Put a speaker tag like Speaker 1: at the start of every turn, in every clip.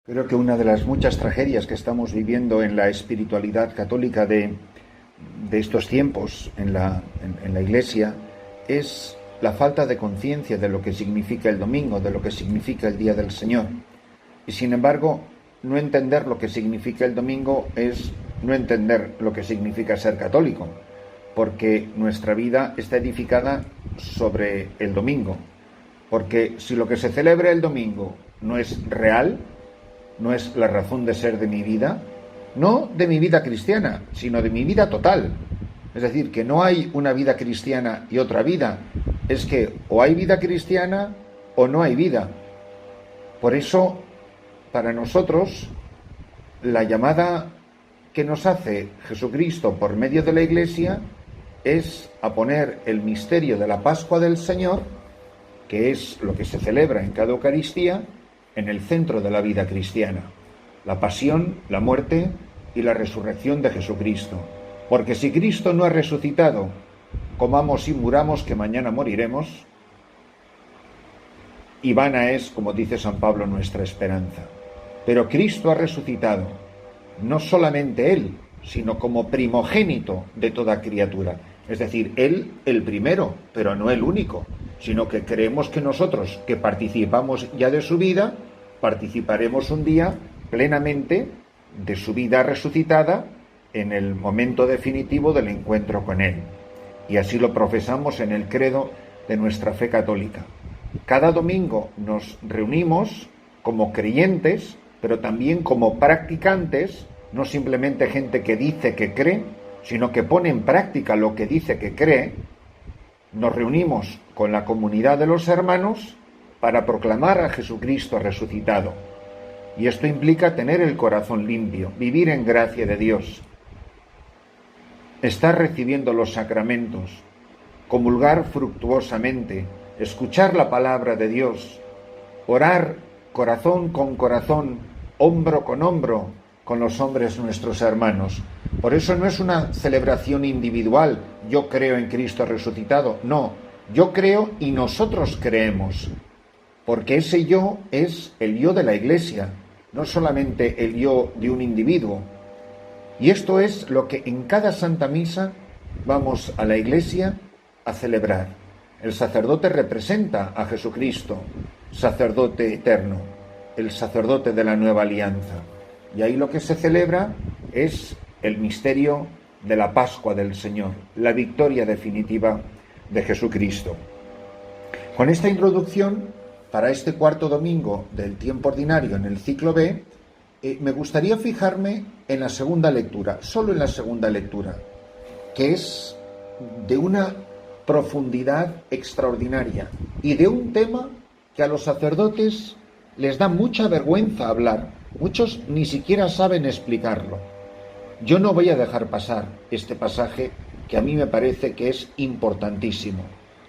Speaker 1: Creo que una de las muchas tragedias que estamos viviendo en la espiritualidad católica de estos tiempos en la Iglesia es la falta de conciencia de lo que significa el domingo, de lo que significa el Día del Señor. Y sin embargo, no entender lo que significa el domingo es no entender lo que significa ser católico, porque nuestra vida está edificada sobre el domingo. Porque si lo que se celebra el domingo no es real, no es la razón de ser de mi vida, no de mi vida cristiana, sino de mi vida total. Es decir, que no hay una vida cristiana y otra vida. Es que o hay vida cristiana o no hay vida. Por eso, para nosotros, la llamada que nos hace Jesucristo por medio de la Iglesia es a poner el misterio de la Pascua del Señor, que es lo que se celebra en cada Eucaristía, en el centro de la vida cristiana, la pasión, la muerte y la resurrección de Jesucristo. Porque si Cristo no ha resucitado, comamos y muramos que mañana moriremos, y vana es, como dice San Pablo, nuestra esperanza. Pero Cristo ha resucitado, no solamente Él, sino como primogénito de toda criatura. Es decir, Él el primero, pero no el único, sino que creemos que nosotros, que participamos ya de su vida, participaremos un día plenamente de su vida resucitada en el momento definitivo del encuentro con Él. Y así lo profesamos en el credo de nuestra fe católica. Cada domingo nos reunimos como creyentes, pero también como practicantes, no simplemente gente que dice que cree, sino que pone en práctica lo que dice que cree. Nos reunimos con la comunidad de los hermanos para proclamar a Jesucristo resucitado. Y esto implica tener el corazón limpio, vivir en gracia de Dios, estar recibiendo los sacramentos, comulgar fructuosamente, escuchar la palabra de Dios, orar corazón con corazón, hombro con hombro, con los hombres nuestros hermanos. Por eso no es una celebración individual, yo creo en Cristo resucitado, no, yo creo y nosotros creemos, porque ese yo es el yo de la Iglesia, no solamente el yo de un individuo. Y esto es lo que en cada Santa Misa vamos a la Iglesia a celebrar. El sacerdote representa a Jesucristo, sacerdote eterno, el sacerdote de la nueva alianza. Y ahí lo que se celebra es el misterio de la Pascua del Señor, la victoria definitiva de Jesucristo. Con esta introducción, para este cuarto domingo del tiempo ordinario en el ciclo B, me gustaría fijarme en la segunda lectura, solo en la segunda lectura, que es de una profundidad extraordinaria y de un tema que a los sacerdotes les da mucha vergüenza hablar. Muchos ni siquiera saben explicarlo. Yo no voy a dejar pasar este pasaje que a mí me parece que es importantísimo,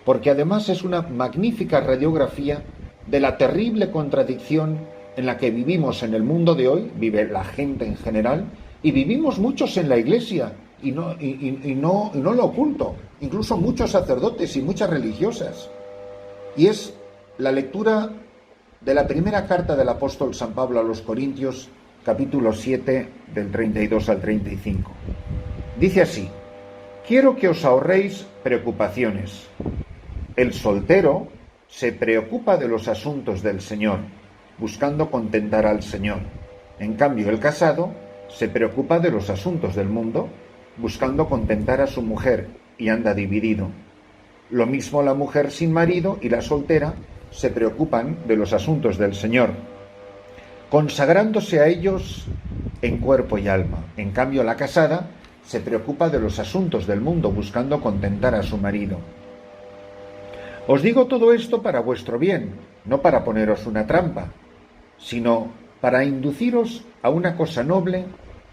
Speaker 1: porque además es una magnífica radiografía de la terrible contradicción en la que vivimos en el mundo de hoy, vive la gente en general, y vivimos muchos en la Iglesia, y no lo oculto, incluso muchos sacerdotes y muchas religiosas. Y es la lectura de la primera carta del apóstol San Pablo a los Corintios, capítulo 7, del 32 al 35. Dice así: quiero que os ahorréis preocupaciones. El soltero se preocupa de los asuntos del Señor, buscando contentar al Señor. En cambio, el casado se preocupa de los asuntos del mundo, buscando contentar a su mujer, y anda dividido. Lo mismo la mujer sin marido y la soltera se preocupan de los asuntos del Señor, consagrándose a ellos en cuerpo y alma. En cambio, la casada se preocupa de los asuntos del mundo, buscando contentar a su marido. Os digo todo esto para vuestro bien, no para poneros una trampa, sino para induciros a una cosa noble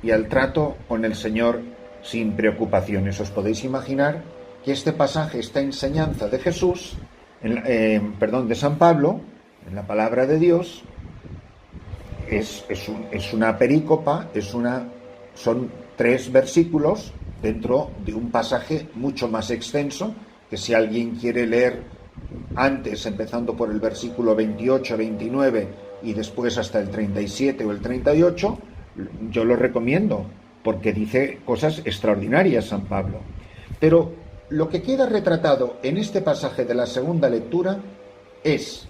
Speaker 1: y al trato con el Señor sin preocupaciones. Os podéis imaginar que este pasaje, esta enseñanza de Jesús, de San Pablo, en la palabra de Dios, es una perícopa, son 3 versículos dentro de un pasaje mucho más extenso, que si alguien quiere leer antes, empezando por el versículo 28-29, y después hasta el 37 o el 38, yo lo recomiendo, porque dice cosas extraordinarias San Pablo. Pero lo que queda retratado en este pasaje de la segunda lectura es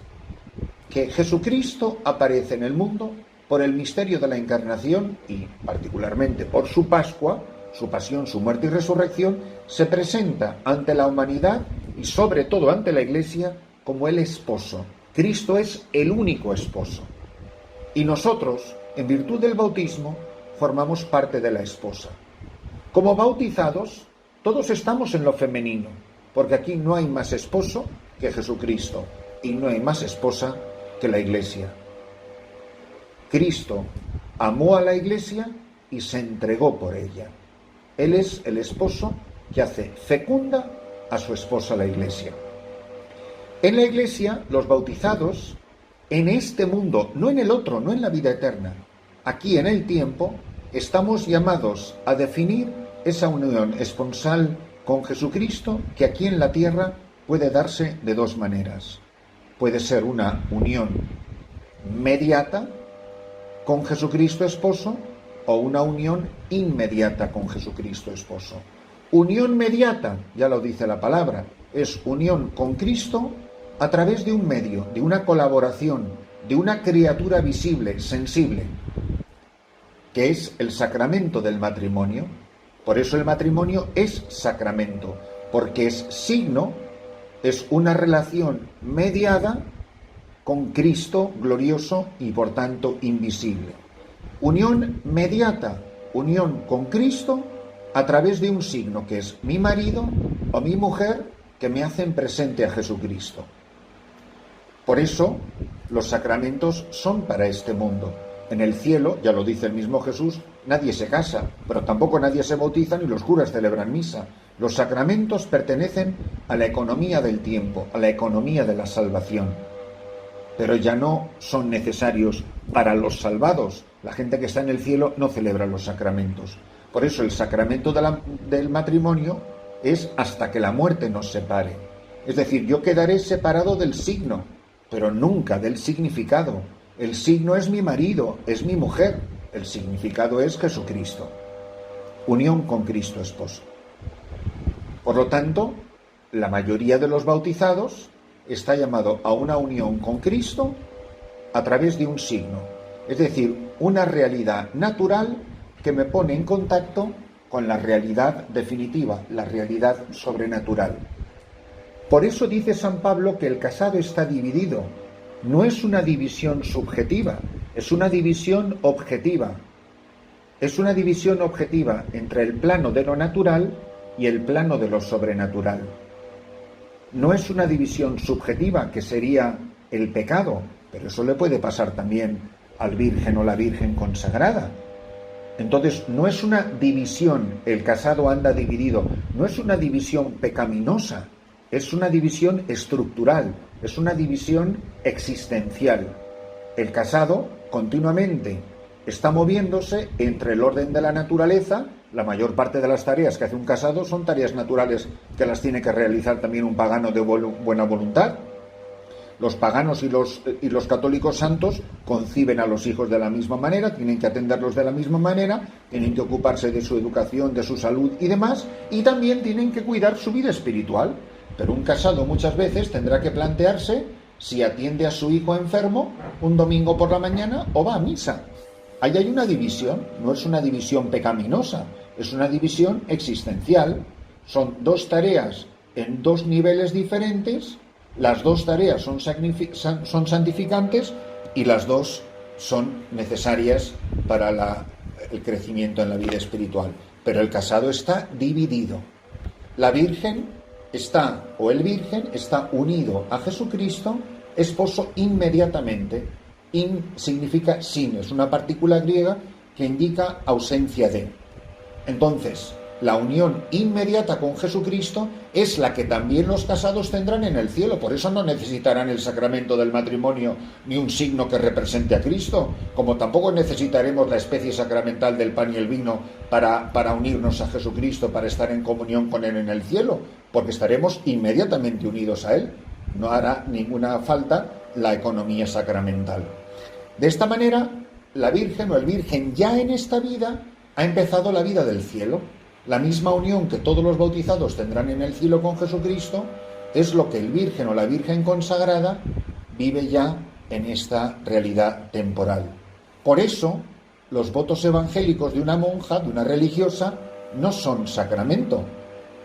Speaker 1: que Jesucristo aparece en el mundo por el misterio de la encarnación y particularmente por su Pascua, su pasión, su muerte y resurrección, se presenta ante la humanidad y sobre todo ante la Iglesia como el esposo. Cristo es el único esposo. Y nosotros, en virtud del bautismo, formamos parte de la esposa. Como bautizados, todos estamos en lo femenino, porque aquí no hay más esposo que Jesucristo y no hay más esposa que la Iglesia. Cristo amó a la Iglesia y se entregó por ella. Él es el esposo que hace fecunda a su esposa la Iglesia. En la Iglesia, los bautizados, en este mundo, no en el otro, no en la vida eterna, aquí en el tiempo, estamos llamados a definir esa unión esponsal con Jesucristo que aquí en la tierra puede darse de dos maneras. Puede ser una unión mediata con Jesucristo esposo o una unión inmediata con Jesucristo esposo. Unión mediata, ya lo dice la palabra, es unión con Cristo a través de un medio, de una colaboración, de una criatura visible, sensible, que es el sacramento del matrimonio. Por eso el matrimonio es sacramento, porque es signo, es una relación mediada con Cristo glorioso y por tanto invisible. Unión mediata, unión con Cristo a través de un signo que es mi marido o mi mujer que me hacen presente a Jesucristo. Por eso los sacramentos son para este mundo. En el cielo, ya lo dice el mismo Jesús, nadie se casa, pero tampoco nadie se bautiza ni los curas celebran misa. Los sacramentos pertenecen a la economía del tiempo, a la economía de la salvación. Pero ya no son necesarios para los salvados. La gente que está en el cielo no celebra los sacramentos. Por eso el sacramento del matrimonio es hasta que la muerte nos separe. Es decir, yo quedaré separado del signo, pero nunca del significado. El signo es mi marido, es mi mujer. El significado es Jesucristo. Unión con Cristo esposo. Por lo tanto, la mayoría de los bautizados está llamado a una unión con Cristo a través de un signo. Es decir, una realidad natural que me pone en contacto con la realidad definitiva, la realidad sobrenatural. Por eso dice San Pablo que el casado está dividido. No es una división subjetiva, es una división objetiva. Es una división objetiva entre el plano de lo natural y el plano de lo sobrenatural. No es una división subjetiva, que sería el pecado, pero eso le puede pasar también al virgen o la virgen consagrada. Entonces, no es una división, el casado anda dividido, no es una división pecaminosa, es una división estructural, es una división existencial. El casado continuamente está moviéndose entre el orden de la naturaleza. La mayor parte de las tareas que hace un casado son tareas naturales que las tiene que realizar también un pagano de buena voluntad. Los paganos y los católicos santos conciben a los hijos de la misma manera, tienen que atenderlos de la misma manera, tienen que ocuparse de su educación, de su salud y demás, y también tienen que cuidar su vida espiritual. Pero un casado muchas veces tendrá que plantearse si atiende a su hijo enfermo un domingo por la mañana o va a misa. Ahí hay una división, no es una división pecaminosa, es una división existencial. Son dos tareas en dos niveles diferentes. Las dos tareas son santificantes y las dos son necesarias para el crecimiento en la vida espiritual. Pero el casado está dividido. La Virgen el Virgen está unido a Jesucristo, esposo inmediatamente. In significa sin, es una partícula griega que indica ausencia de. Entonces, la unión inmediata con Jesucristo es la que también los casados tendrán en el cielo. Por eso no necesitarán el sacramento del matrimonio ni un signo que represente a Cristo, como tampoco necesitaremos la especie sacramental del pan y el vino para unirnos a Jesucristo, para estar en comunión con Él en el cielo, porque estaremos inmediatamente unidos a Él. No hará ninguna falta la economía sacramental. De esta manera, la Virgen o el Virgen ya en esta vida ha empezado la vida del cielo. La misma unión que todos los bautizados tendrán en el cielo con Jesucristo es lo que el Virgen o la Virgen consagrada vive ya en esta realidad temporal. Por eso, los votos evangélicos de una monja, de una religiosa, no son sacramento,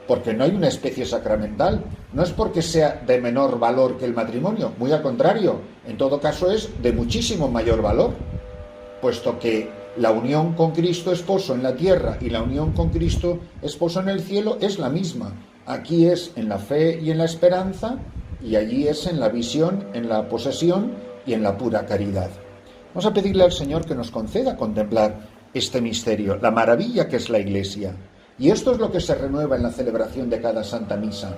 Speaker 1: porque no hay una especie sacramental. No es porque sea de menor valor que el matrimonio, muy al contrario, en todo caso es de muchísimo mayor valor, puesto que la unión con Cristo esposo en la tierra y la unión con Cristo esposo en el cielo es la misma. Aquí es en la fe y en la esperanza, y allí es en la visión, en la posesión y en la pura caridad. Vamos a pedirle al Señor que nos conceda contemplar este misterio, la maravilla que es la Iglesia. Y esto es lo que se renueva en la celebración de cada Santa Misa,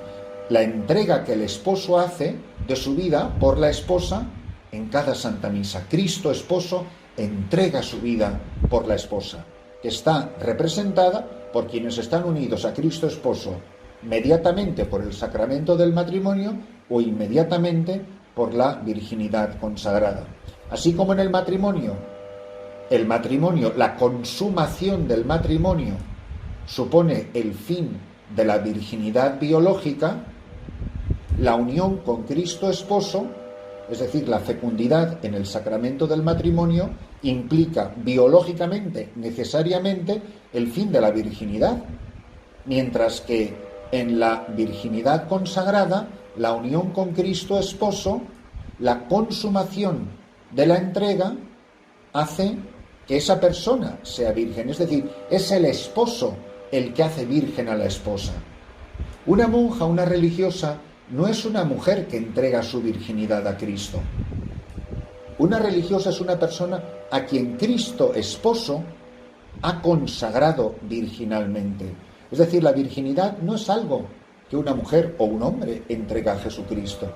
Speaker 1: la entrega que el esposo hace de su vida por la esposa en cada Santa Misa. Cristo esposo entrega su vida por la esposa, que está representada por quienes están unidos a Cristo esposo mediatamente por el sacramento del matrimonio o inmediatamente por la virginidad consagrada. Así como en el matrimonio, la consumación del matrimonio supone el fin de la virginidad biológica, la unión con Cristo esposo, es decir, la fecundidad en el sacramento del matrimonio, implica biológicamente, necesariamente, el fin de la virginidad, mientras que en la virginidad consagrada, la unión con Cristo esposo, la consumación de la entrega, hace que esa persona sea virgen, es decir, es el esposo el que hace virgen a la esposa. Una monja, una religiosa, no es una mujer que entrega su virginidad a Cristo. Una religiosa es una persona a quien Cristo esposo ha consagrado virginalmente. Es decir, la virginidad no es algo que una mujer o un hombre entrega a Jesucristo.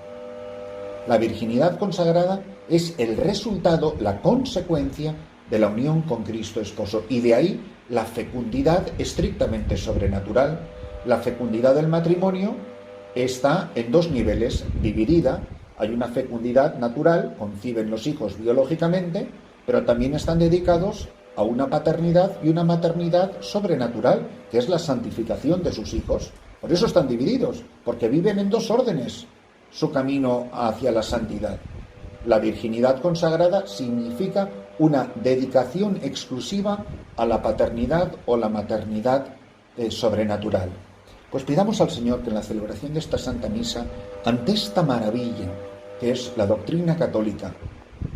Speaker 1: La virginidad consagrada es el resultado, la consecuencia de la unión con Cristo esposo, y de ahí la fecundidad estrictamente sobrenatural. La fecundidad del matrimonio está en dos niveles, dividida. Hay una fecundidad natural, conciben los hijos biológicamente, pero también están dedicados a una paternidad y una maternidad sobrenatural, que es la santificación de sus hijos. Por eso están divididos, porque viven en dos órdenes su camino hacia la santidad. La virginidad consagrada significa una dedicación exclusiva a la paternidad o la maternidad sobrenatural. Pues pidamos al Señor que en la celebración de esta Santa Misa, ante esta maravilla que es la doctrina católica,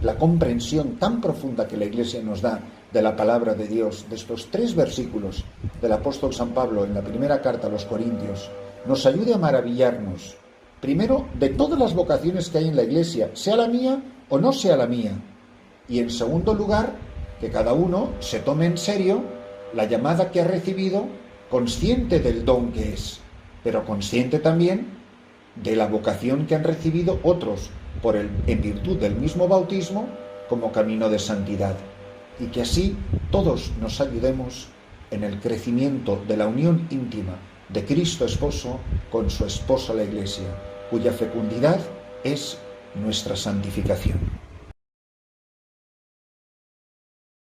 Speaker 1: la comprensión tan profunda que la Iglesia nos da de la palabra de Dios, de estos 3 versículos del apóstol San Pablo en la primera carta a los Corintios, nos ayude a maravillarnos, primero, de todas las vocaciones que hay en la Iglesia, sea la mía o no sea la mía, y en segundo lugar, que cada uno se tome en serio la llamada que ha recibido, consciente del don que es, pero consciente también de la vocación que han recibido otros en virtud del mismo bautismo como camino de santidad, y que así todos nos ayudemos en el crecimiento de la unión íntima de Cristo esposo con su esposa la Iglesia, cuya fecundidad es nuestra santificación.